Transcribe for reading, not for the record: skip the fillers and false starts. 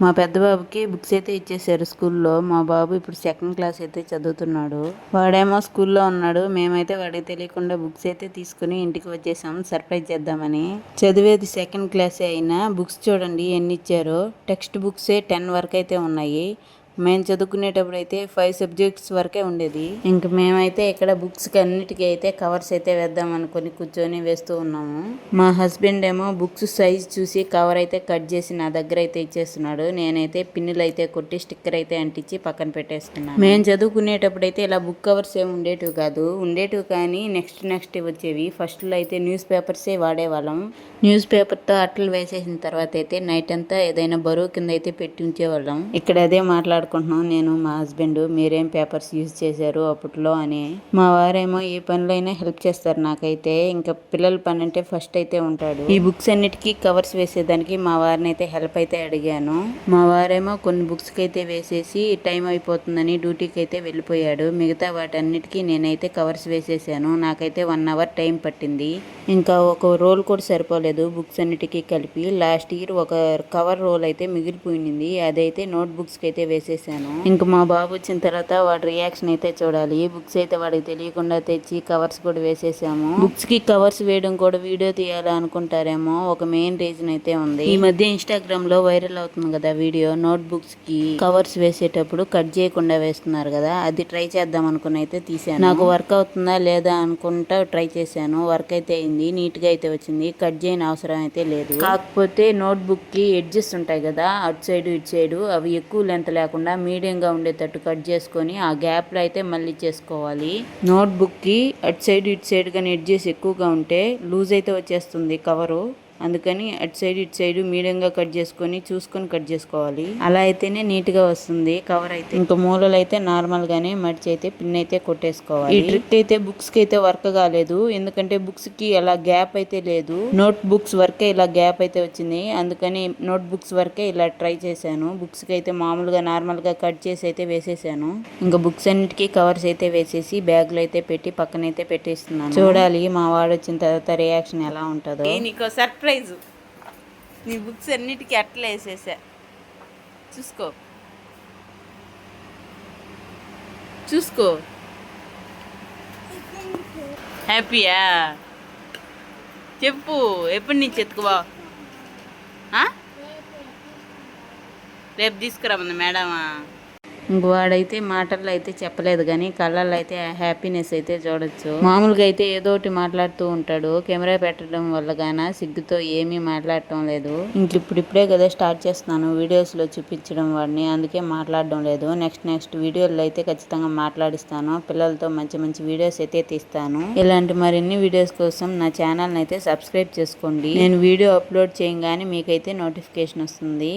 మా పెద్ద బాబుకి బుక్స్ అయితే ఇచ్చేసారు స్కూల్లో. మా బాబు ఇప్పుడు సెకండ్ క్లాస్ అయితే చదువుతున్నాడు. వాడేమో స్కూల్లో ఉన్నాడు. మేమైతే వాడికి తెలియకుండా బుక్స్ అయితే తీసుకుని ఇంటికి వచ్చేసాం సర్ప్రైజ్ చేద్దామని. చదివేది సెకండ్ క్లాసే అయినా బుక్స్ చూడండి ఎన్ని ఇచ్చారో. టెక్స్ట్ బుక్సే 10 వరకు అయితే ఉన్నాయి. మేము చదువుకునేటప్పుడు అయితే 5 సబ్జెక్ట్స్ వరకే ఉండేది. ఇంక మేమైతే ఇక్కడ బుక్స్కి అన్నిటికీ అయితే కవర్స్ అయితే వేద్దాం అనుకుని కూర్చొని వేస్తూ ఉన్నాము. మా హస్బెండ్ ఏమో బుక్స్ సైజ్ చూసి కవర్ అయితే కట్ చేసి నా దగ్గర అయితే ఇచ్చేస్తున్నాడు. నేనైతే పిన్నులు అయితే కొట్టి స్టిక్కర్ అయితే అంటించి పక్కన పెట్టేస్తున్నాను. మేము చదువుకునేటప్పుడు అయితే ఇలా బుక్ కవర్స్ ఏమి ఉండేటివి కాదు. ఉండేటివి కానీ నెక్స్ట్ వచ్చేవి. ఫస్ట్లో అయితే న్యూస్ పేపర్సే వాడేవాళ్ళం. న్యూస్ పేపర్తో అట్టలు వేసేసిన తర్వాత అయితే నైట్ అంతా ఏదైనా బరువు కింద అయితే పెట్టి ఉంచేవాళ్ళం. ఇక్కడ అదే మాట్లాడుకుంటున్నాం నేను మా హస్బెండ్. మీరేం పేపర్స్ యూజ్ చేశారు అప్పట్లో అని. మా వారేమో ఏ పనులైనా హెల్ప్ చేస్తారు నాకైతే. ఇంకా పిల్లల పని అంటే ఫస్ట్ అయితే ఉంటాడు. ఈ బుక్స్ అన్నిటికీ కవర్స్ వేసేదానికి మా వారిని అయితే హెల్ప్ అయితే అడిగాను. మా వారేమో కొన్ని బుక్స్కి అయితే వేసేసి టైం అయిపోతుందని డ్యూటీకి అయితే వెళ్ళిపోయాడు. మిగతా వాటన్నిటికీ నేనైతే కవర్స్ వేసేసాను. నాకైతే 1 అవర్ టైం పట్టింది. ఇంకా ఒక రోల్ కూడా సరిపోలేదు బుక్స్ అన్నిటికీ కలిపి. లాస్ట్ ఇయర్ ఒక కవర్ రోల్ అయితే మిగిలిపోయింది. అదైతే నోట్ బుక్స్కి అయితే వేసేసాను. ఇంకా మా బాబు వచ్చిన తర్వాత వాడి రియాక్షన్ అయితే చూడాలి. బుక్స్ అయితే వాడికి తెలియకుండా తెచ్చి కవర్స్ కూడా వేసేసాము. బుక్స్ కి కవర్స్ వేయడం కూడా వీడియో తీయాలి అనుకుంటారేమో. ఒక మెయిన్ రీజన్ అయితే ఉంది. ఈ మధ్య ఇన్స్టాగ్రామ్ లో వైరల్ అవుతుంది కదా వీడియో. నోట్ బుక్స్ కి కవర్స్ వేసేటప్పుడు కట్ చేయకుండా వేస్తున్నారు కదా. అది ట్రై చేద్దాం అనుకుని అయితే తీసాను. నాకు వర్క్ అవుతుందా లేదా అనుకుంటా ట్రై చేశాను. వర్క్ అయితే అయింది. నీట్ గా అయితే వచ్చింది. కట్ చేయని అవసరం అయితే లేదు. కాకపోతే నోట్ బుక్ కి ఎడ్జెస్ ఉంటాయి కదా, అటు సైడ్ ఇటు సైడ్, అవి ఎక్కువ లెంత్ లేకుండా మీడియంగా ఉండేటట్టు కట్ చేసుకొని ఆ గ్యాప్ లో అయితే మళ్ళీ చేసుకోవాలి. నోట్ బుక్ కి అటు సైడ్ ఇటు సైడ్ కానీ ఎడ్జెస్ ఎక్కువగా ఉంటే లూజ్ అయితే వచ్చేస్తుంది కవరు. అందుకని అటు సైడ్ ఇటు సైడ్ మీడియంగా కట్ చేసుకొని చూసుకొని కట్ చేసుకోవాలి. అలా అయితేనే నీట్ గా వస్తుంది కవర్ అయితే. ఇంకా మూలలు అయితే నార్మల్ గానే మడిచి అయితే పిన్ అయితే కొట్టేసుకోవాలి. ఈ ట్రిక్ అయితే బుక్స్ కి అయితే వర్క్ కాలేదు. ఎందుకంటే బుక్స్ కి అలా గ్యాప్ అయితే లేదు. నోట్ బుక్స్ వరకే ఇలా గ్యాప్ అయితే వచ్చింది. అందుకని నోట్ బుక్స్ వరకే ఇలా ట్రై చేశాను. బుక్స్ కి అయితే మామూలుగా నార్మల్ గా కట్ చేసి అయితే వేసేసాను. ఇంకా బుక్స్ అన్నిటికీ కవర్స్ అయితే వేసేసి బ్యాగ్ లో అయితే పెట్టి పక్కనైతే పెట్టేస్తున్నాను. చూడాలి మా వాడు వచ్చిన తర్వాత రియాక్షన్ ఎలా ఉంటుందో. నీకో సర్ప్రైజ్. నీ బుక్స్ అన్నిటికీ అట్లా వేసేసా. చూసుకో చూసుకో. హ్యాపీయా? చెప్పు ఎప్పటి నుంచి ఎత్తుకువా? రేపు తీసుకురామంది మేడమా. ఇంక వాడైతే మాటల్లో అయితే చెప్పలేదు కానీ కళ్ళల్లో అయితే హ్యాపీనెస్ అయితే చూడొచ్చు. మామూలుగా అయితే ఏదో ఒకటి మాట్లాడుతూ ఉంటాడు. కెమెరా పెట్టడం వల్ల గాన సిగ్గుతో ఏమీ మాట్లాడటం లేదు. ఇంక ఇప్పుడిప్పుడే కదా స్టార్ట్ చేస్తున్నాను వీడియోస్ లో చూపించడం వాడిని. అందుకే మాట్లాడడం లేదు. నెక్స్ట్ వీడియోలో అయితే ఖచ్చితంగా మాట్లాడిస్తాను. పిల్లలతో మంచి మంచి వీడియోస్ అయితే తీస్తాను. ఇలాంటి మరిన్ని వీడియోస్ కోసం నా ఛానల్ అయితే సబ్స్క్రైబ్ చేసుకోండి. నేను వీడియో అప్లోడ్ చేయగానే మీకైతే నోటిఫికేషన్ వస్తుంది.